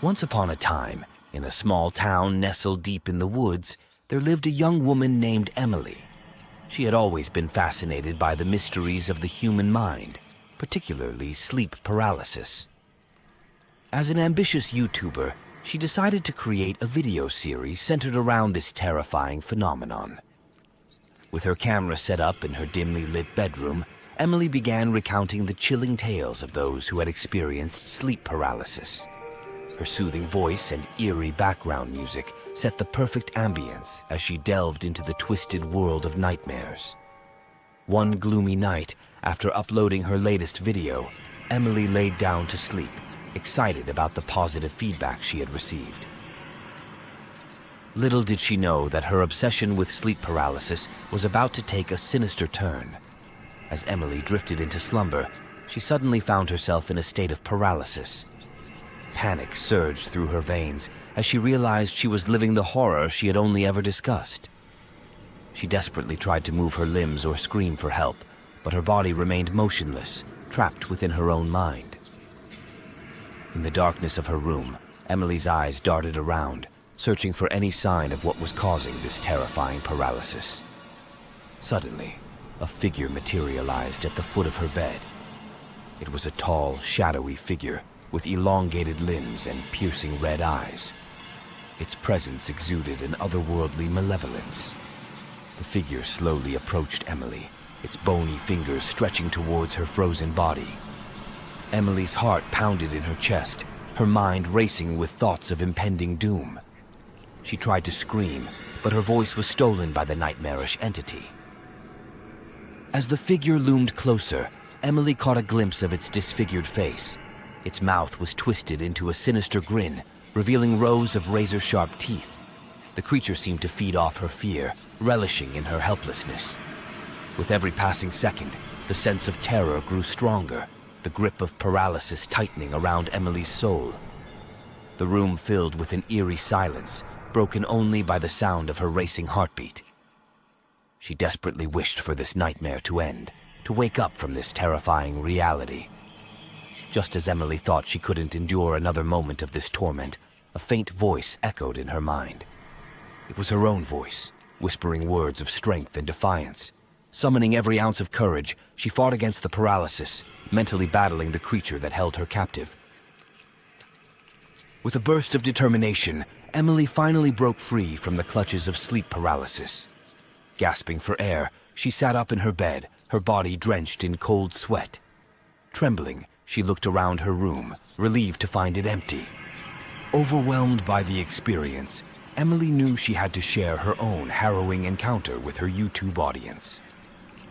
Once upon a time, in a small town nestled deep in the woods, there lived a young woman named Emily. She had always been fascinated by the mysteries of the human mind, particularly sleep paralysis. As an ambitious YouTuber, she decided to create a video series centered around this terrifying phenomenon. With her camera set up in her dimly lit bedroom, Emily began recounting the chilling tales of those who had experienced sleep paralysis. Her soothing voice and eerie background music set the perfect ambience as she delved into the twisted world of nightmares. One gloomy night, after uploading her latest video, Emily laid down to sleep, excited about the positive feedback she had received. Little did she know that her obsession with sleep paralysis was about to take a sinister turn. As Emily drifted into slumber, she suddenly found herself in a state of paralysis. Panic surged through her veins as she realized she was living the horror she had only ever discussed. She desperately tried to move her limbs or scream for help, but her body remained motionless, trapped within her own mind. In the darkness of her room, Emily's eyes darted around, searching for any sign of what was causing this terrifying paralysis. Suddenly, a figure materialized at the foot of her bed. It was a tall, shadowy figure with elongated limbs and piercing red eyes. Its presence exuded an otherworldly malevolence. The figure slowly approached Emily, its bony fingers stretching towards her frozen body. Emily's heart pounded in her chest, her mind racing with thoughts of impending doom. She tried to scream, but her voice was stolen by the nightmarish entity. As the figure loomed closer, Emily caught a glimpse of its disfigured face. Its mouth was twisted into a sinister grin, revealing rows of razor-sharp teeth. The creature seemed to feed off her fear, relishing in her helplessness. With every passing second, the sense of terror grew stronger, the grip of paralysis tightening around Emily's soul. The room filled with an eerie silence, broken only by the sound of her racing heartbeat. She desperately wished for this nightmare to end, to wake up from this terrifying reality. Just as Emily thought she couldn't endure another moment of this torment, a faint voice echoed in her mind. It was her own voice, whispering words of strength and defiance. Summoning every ounce of courage, she fought against the paralysis, mentally battling the creature that held her captive. With a burst of determination, Emily finally broke free from the clutches of sleep paralysis. Gasping for air, she sat up in her bed, her body drenched in cold sweat. Trembling, she looked around her room, relieved to find it empty. Overwhelmed by the experience, Emily knew she had to share her own harrowing encounter with her YouTube audience.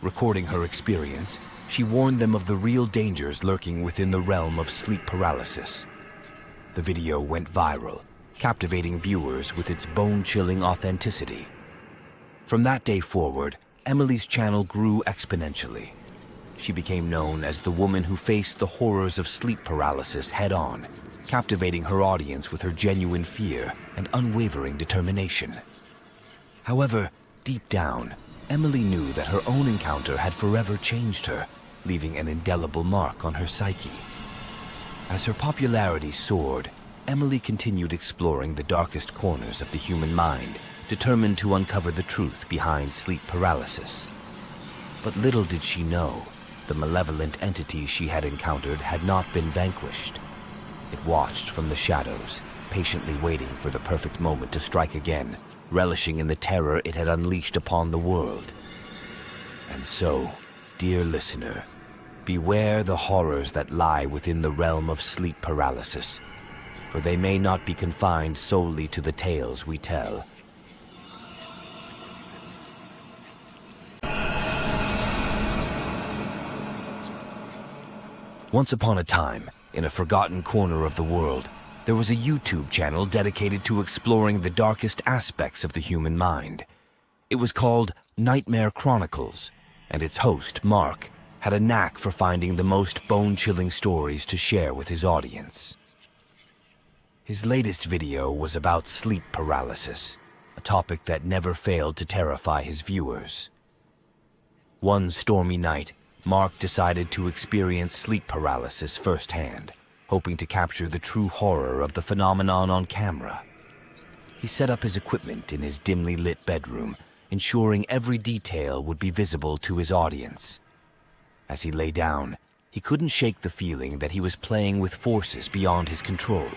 Recording her experience, she warned them of the real dangers lurking within the realm of sleep paralysis. The video went viral, captivating viewers with its bone-chilling authenticity. From that day forward, Emily's channel grew exponentially. She became known as the woman who faced the horrors of sleep paralysis head-on, captivating her audience with her genuine fear and unwavering determination. However, deep down, Emily knew that her own encounter had forever changed her, leaving an indelible mark on her psyche. As her popularity soared, Emily continued exploring the darkest corners of the human mind, determined to uncover the truth behind sleep paralysis. But little did she know, the malevolent entity she had encountered had not been vanquished. It watched from the shadows, patiently waiting for the perfect moment to strike again, relishing in the terror it had unleashed upon the world. And so, dear listener, beware the horrors that lie within the realm of sleep paralysis, for they may not be confined solely to the tales we tell. Once upon a time, in a forgotten corner of the world, there was a YouTube channel dedicated to exploring the darkest aspects of the human mind. It was called Nightmare Chronicles, and its host, Mark, had a knack for finding the most bone-chilling stories to share with his audience. His latest video was about sleep paralysis, a topic that never failed to terrify his viewers. One stormy night, Mark decided to experience sleep paralysis firsthand, hoping to capture the true horror of the phenomenon on camera. He set up his equipment in his dimly lit bedroom, ensuring every detail would be visible to his audience. As he lay down, he couldn't shake the feeling that he was playing with forces beyond his control.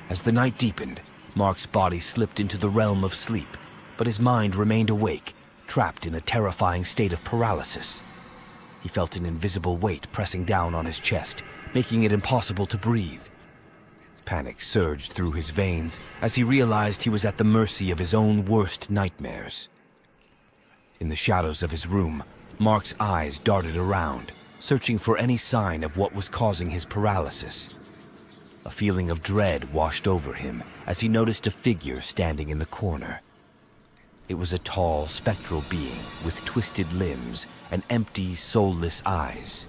As the night deepened, Mark's body slipped into the realm of sleep, but his mind remained awake, trapped in a terrifying state of paralysis. He felt an invisible weight pressing down on his chest, making it impossible to breathe. Panic surged through his veins as he realized he was at the mercy of his own worst nightmares. In the shadows of his room, Mark's eyes darted around, searching for any sign of what was causing his paralysis. A feeling of dread washed over him as he noticed a figure standing in the corner. It was a tall, spectral being with twisted limbs and empty, soulless eyes.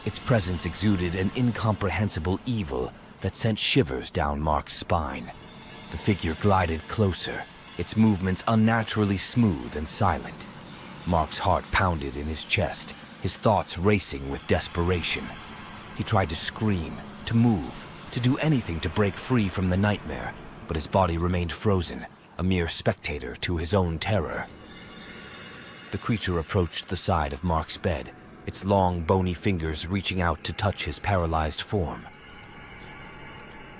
Its presence exuded an incomprehensible evil that sent shivers down Mark's spine. The figure glided closer, its movements unnaturally smooth and silent. Mark's heart pounded in his chest, his thoughts racing with desperation. He tried to scream, to move, to do anything to break free from the nightmare, but his body remained frozen, a mere spectator to his own terror. The creature approached the side of Mark's bed, its long, bony fingers reaching out to touch his paralyzed form.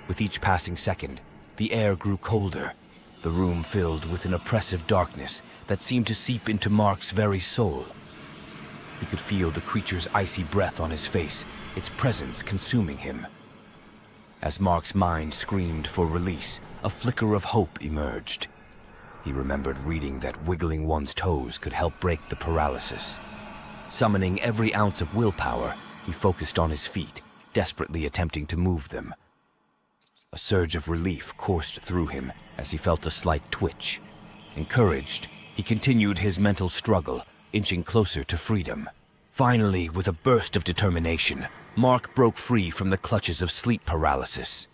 With each passing second, the air grew colder, the room filled with an oppressive darkness that seemed to seep into Mark's very soul. He could feel the creature's icy breath on his face, its presence consuming him. As Mark's mind screamed for release, a flicker of hope emerged. He remembered reading that wiggling one's toes could help break the paralysis. Summoning every ounce of willpower, he focused on his feet, desperately attempting to move them. A surge of relief coursed through him as he felt a slight twitch. Encouraged, he continued his mental struggle, inching closer to freedom. Finally, with a burst of determination, Mark broke free from the clutches of sleep paralysis.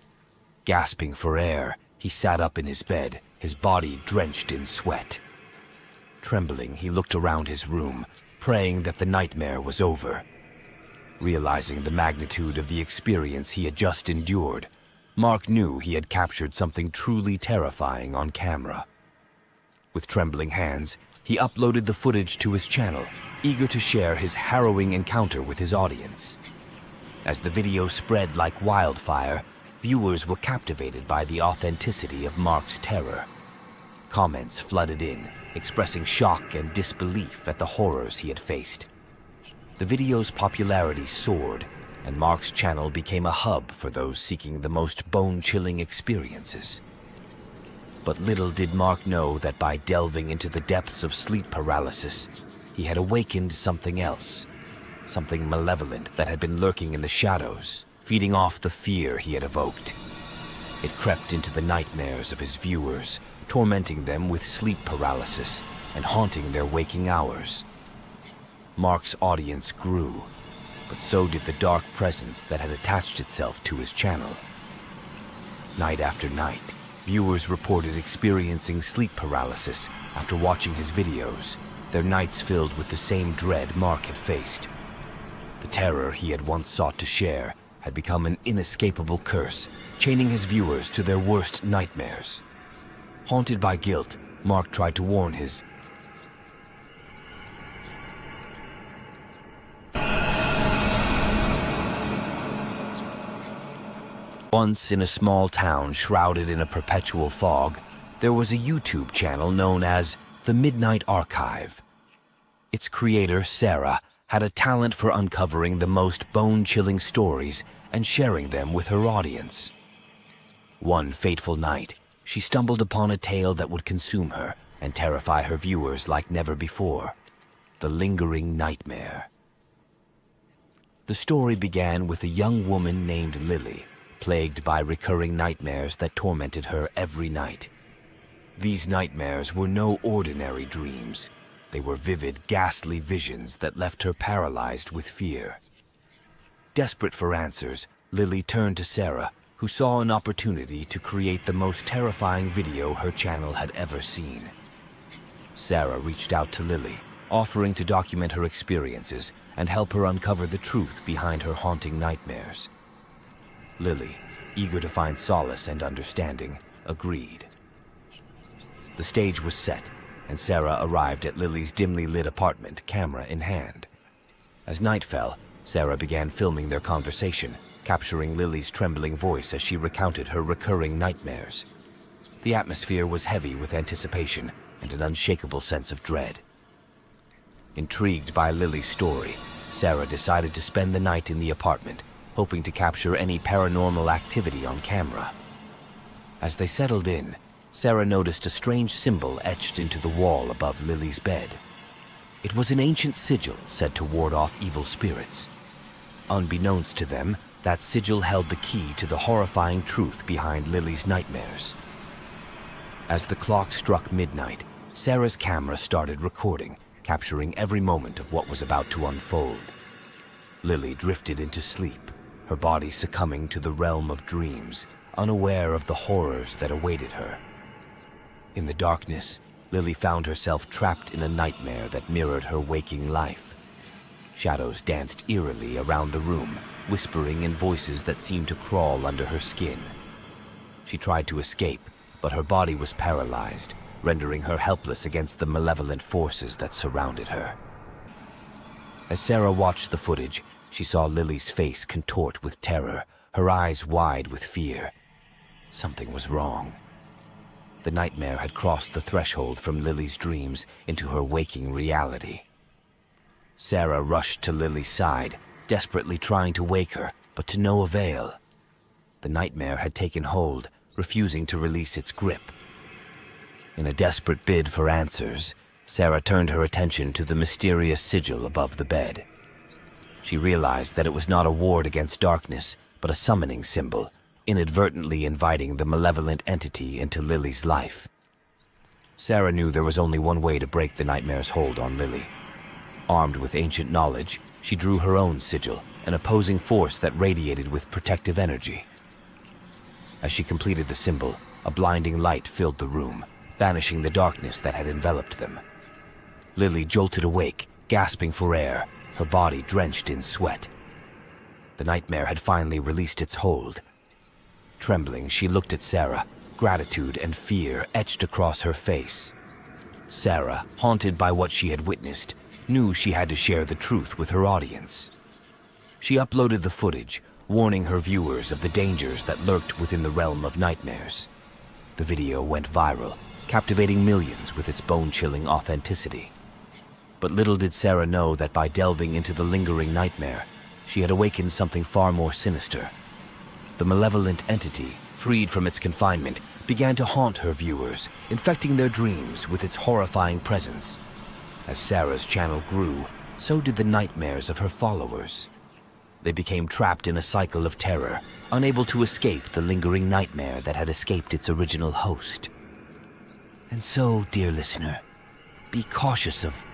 Gasping for air, he sat up in his bed, his body drenched in sweat. Trembling, he looked around his room, praying that the nightmare was over. Realizing the magnitude of the experience he had just endured, Mark knew he had captured something truly terrifying on camera. With trembling hands, he uploaded the footage to his channel, eager to share his harrowing encounter with his audience. As the video spread like wildfire, viewers were captivated by the authenticity of Mark's terror. Comments flooded in, expressing shock and disbelief at the horrors he had faced. The video's popularity soared, and Mark's channel became a hub for those seeking the most bone-chilling experiences. But little did Mark know that by delving into the depths of sleep paralysis, he had awakened something else, something malevolent that had been lurking in the shadows, feeding off the fear he had evoked. It crept into the nightmares of his viewers, tormenting them with sleep paralysis and haunting their waking hours. Mark's audience grew, but so did the dark presence that had attached itself to his channel. Night after night, viewers reported experiencing sleep paralysis after watching his videos, their nights filled with the same dread Mark had faced. The terror he had once sought to share had become an inescapable curse, chaining his viewers to their worst nightmares. Haunted by guilt, Mark tried to warn his Once in a small town shrouded in a perpetual fog, there was a YouTube channel known as The Midnight Archive. Its creator, Sarah, had a talent for uncovering the most bone-chilling stories and sharing them with her audience. One fateful night, she stumbled upon a tale that would consume her and terrify her viewers like never before: the lingering nightmare. The story began with a young woman named Lily, plagued by recurring nightmares that tormented her every night. These nightmares were no ordinary dreams. They were vivid, ghastly visions that left her paralyzed with fear. Desperate for answers, Lily turned to Sarah, who saw an opportunity to create the most terrifying video her channel had ever seen. Sarah reached out to Lily, offering to document her experiences and help her uncover the truth behind her haunting nightmares. Lily, eager to find solace and understanding, agreed. The stage was set, and Sarah arrived at Lily's dimly lit apartment, camera in hand. As night fell, Sarah began filming their conversation, capturing Lily's trembling voice as she recounted her recurring nightmares. The atmosphere was heavy with anticipation and an unshakable sense of dread. Intrigued by Lily's story, Sarah decided to spend the night in the apartment, hoping to capture any paranormal activity on camera. As they settled in, Sarah noticed a strange symbol etched into the wall above Lily's bed. It was an ancient sigil said to ward off evil spirits. Unbeknownst to them, that sigil held the key to the horrifying truth behind Lily's nightmares. As the clock struck midnight, Sarah's camera started recording, capturing every moment of what was about to unfold. Lily drifted into sleep, her body succumbing to the realm of dreams, unaware of the horrors that awaited her. In the darkness, Lily found herself trapped in a nightmare that mirrored her waking life. Shadows danced eerily around the room, whispering in voices that seemed to crawl under her skin. She tried to escape, but her body was paralyzed, rendering her helpless against the malevolent forces that surrounded her. As Sarah watched the footage, she saw Lily's face contort with terror, her eyes wide with fear. Something was wrong. The nightmare had crossed the threshold from Lily's dreams into her waking reality. Sarah rushed to Lily's side, desperately trying to wake her, but to no avail. The nightmare had taken hold, refusing to release its grip. In a desperate bid for answers, Sarah turned her attention to the mysterious sigil above the bed. She realized that it was not a ward against darkness, but a summoning symbol, inadvertently inviting the malevolent entity into Lily's life. Sarah knew there was only one way to break the nightmare's hold on Lily. Armed with ancient knowledge, she drew her own sigil, an opposing force that radiated with protective energy. As she completed the symbol, a blinding light filled the room, banishing the darkness that had enveloped them. Lily jolted awake, gasping for air, her body drenched in sweat. The nightmare had finally released its hold. Trembling, she looked at Sarah, gratitude and fear etched across her face. Sarah, haunted by what she had witnessed, knew she had to share the truth with her audience. She uploaded the footage, warning her viewers of the dangers that lurked within the realm of nightmares. The video went viral, captivating millions with its bone-chilling authenticity. But little did Sarah know that by delving into the lingering nightmare, she had awakened something far more sinister. The malevolent entity, freed from its confinement, began to haunt her viewers, infecting their dreams with its horrifying presence. As Sarah's channel grew, so did the nightmares of her followers. They became trapped in a cycle of terror, unable to escape the lingering nightmare that had escaped its original host. And so, dear listener, be cautious of